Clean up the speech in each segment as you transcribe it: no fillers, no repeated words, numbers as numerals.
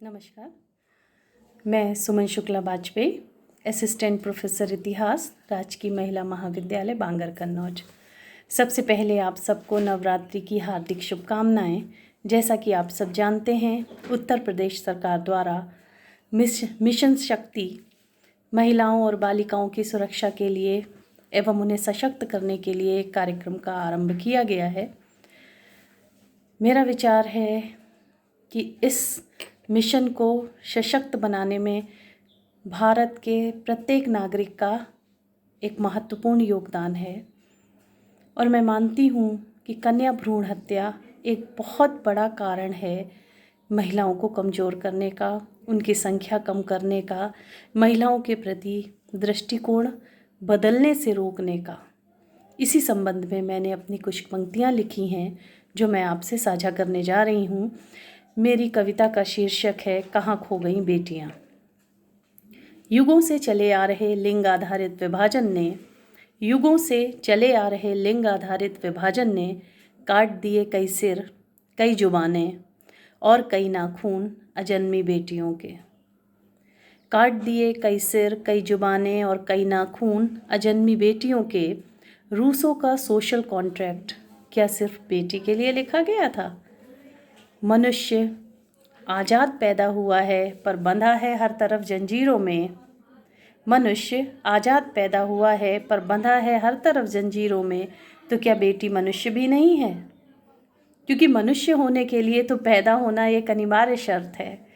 नमस्कार, मैं सुमन Shukla Vajpayee, assistant professor इतिहास, राजकीय महिला महाविद्यालय बांगर कन्नौज। सबसे पहले आप सबको नवरात्रि की हार्दिक शुभकामनाएं। जैसा कि आप सब जानते हैं, उत्तर प्रदेश सरकार द्वारा मिशन शक्ति महिलाओं और बालिकाओं की सुरक्षा के लिए एवं उन्हें सशक्त करने के लिए एक कार्यक्रम का आरंभ किया गया है। मेरा विचार है कि इस मिशन को सशक्त बनाने में भारत के प्रत्येक नागरिक का एक महत्वपूर्ण योगदान है और मैं मानती हूँ कि कन्या भ्रूण हत्या एक बहुत बड़ा कारण है महिलाओं को कमज़ोर करने का, उनकी संख्या कम करने का, महिलाओं के प्रति दृष्टिकोण बदलने से रोकने का। इसी संबंध में मैंने अपनी कुछ पंक्तियाँ लिखी हैं जो मैं आपसे साझा करने जा रही हूँ। मेरी कविता का शीर्षक है कहाँ खो गईं बेटियाँ। युगों से चले आ रहे लिंग आधारित विभाजन ने काट दिए कई सिर, कई जुबानें और कई नाखून अजन्मी बेटियों के। काट दिए कई सिर, कई जुबानें और कई नाखून अजन्मी बेटियों के। रूसों का सोशल कॉन्ट्रैक्ट क्या सिर्फ बेटी के लिए लिखा गया था? मनुष्य आज़ाद पैदा हुआ है पर बंधा है हर तरफ जंजीरों में। मनुष्य आज़ाद पैदा हुआ है पर बंधा है हर तरफ जंजीरों में। तो क्या बेटी मनुष्य भी नहीं है? क्योंकि मनुष्य होने के लिए तो पैदा होना एक अनिवार्य शर्त है।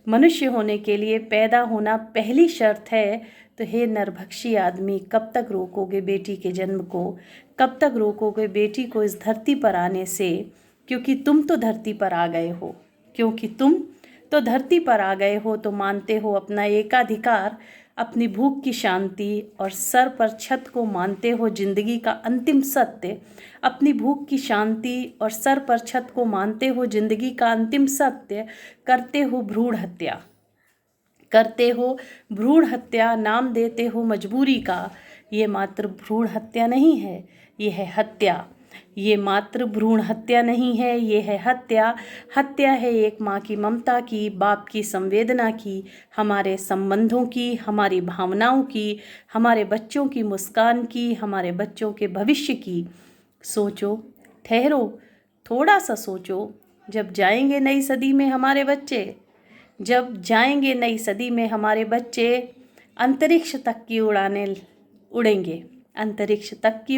मनुष्य होने के लिए पैदा होना पहली शर्त है। तो हे नरभक्षी आदमी, कब तक रोकोगे बेटी के जन्म को? कब तक रोकोगे बेटी को इस धरती पर आने से? क्योंकि तुम तो धरती पर आ गए हो तो मानते हो अपना एकाधिकार, अपनी भूख की शांति और सर पर छत को मानते हो जिंदगी का अंतिम सत्य। अपनी भूख की शांति और सर पर छत को मानते हो जिंदगी का अंतिम सत्य। करते हो भ्रूण हत्या, नाम देते हो मजबूरी का। ये मात्र भ्रूण हत्या नहीं है, ये है हत्या। ये मात्र भ्रूण हत्या नहीं है, ये है हत्या। हत्या है एक माँ की ममता की, बाप की संवेदना की, हमारे संबंधों की, हमारी भावनाओं की, हमारे बच्चों की मुस्कान की, हमारे बच्चों के भविष्य की। सोचो, ठहरो, थोड़ा सा सोचो। जब जाएंगे नई सदी में हमारे बच्चे अंतरिक्ष तक की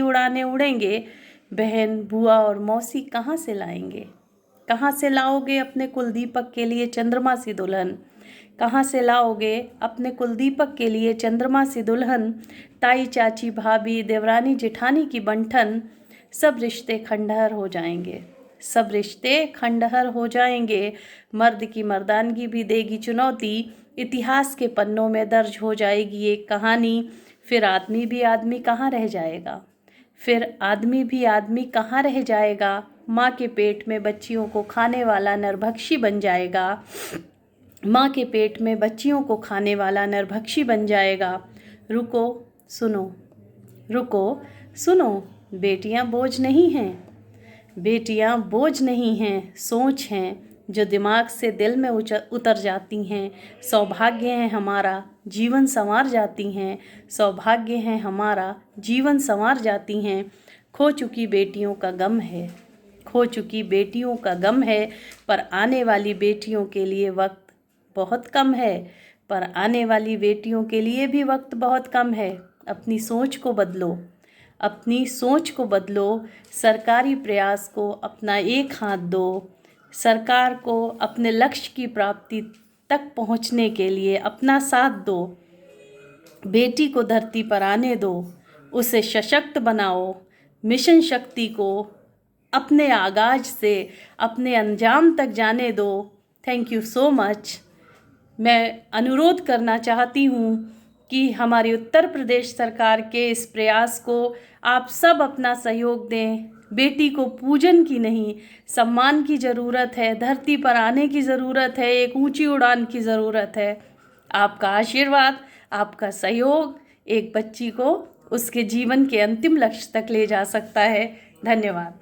उड़ानें उड़ेंगे। बहन, बुआ और मौसी कहाँ से लाएंगे? कहाँ से लाओगे अपने कुलदीपक के लिए चंद्रमा सी दुल्हन? कहाँ से लाओगे अपने कुलदीपक के लिए चंद्रमा सी दुल्हन? ताई, चाची, भाभी, देवरानी, जेठानी की बंठन, सब रिश्ते खंडहर हो जाएंगे। मर्द की मर्दानगी भी देगी चुनौती। इतिहास के पन्नों में दर्ज हो जाएगी एक कहानी। फिर आदमी भी आदमी कहाँ रह जाएगा? माँ के पेट में बच्चियों को खाने वाला नरभक्षी बन जाएगा। रुको, सुनो, बेटियाँ बोझ नहीं हैं, सोच हैं जो दिमाग से दिल में उतर जाती हैं। सौभाग्य है हमारा, जीवन संवार जाती हैं। खो चुकी बेटियों का गम है, पर आने वाली बेटियों के लिए वक्त बहुत कम है। अपनी सोच को बदलो, सरकारी प्रयास को अपना एक हाथ दो। सरकार को अपने लक्ष्य की प्राप्ति तक पहुंचने के लिए अपना साथ दो। बेटी को धरती पर आने दो, उसे सशक्त बनाओ। मिशन शक्ति को अपने आगाज से अपने अंजाम तक जाने दो। Thank you so much. मैं अनुरोध करना चाहती हूँ कि हमारी उत्तर प्रदेश सरकार के इस प्रयास को आप सब अपना सहयोग दें। बेटी को पूजन की नहीं, सम्मान की ज़रूरत है, धरती पर आने की ज़रूरत है, एक ऊंची उड़ान की ज़रूरत है। आपका आशीर्वाद, आपका सहयोग एक बच्ची को उसके जीवन के अंतिम लक्ष्य तक ले जा सकता है। धन्यवाद।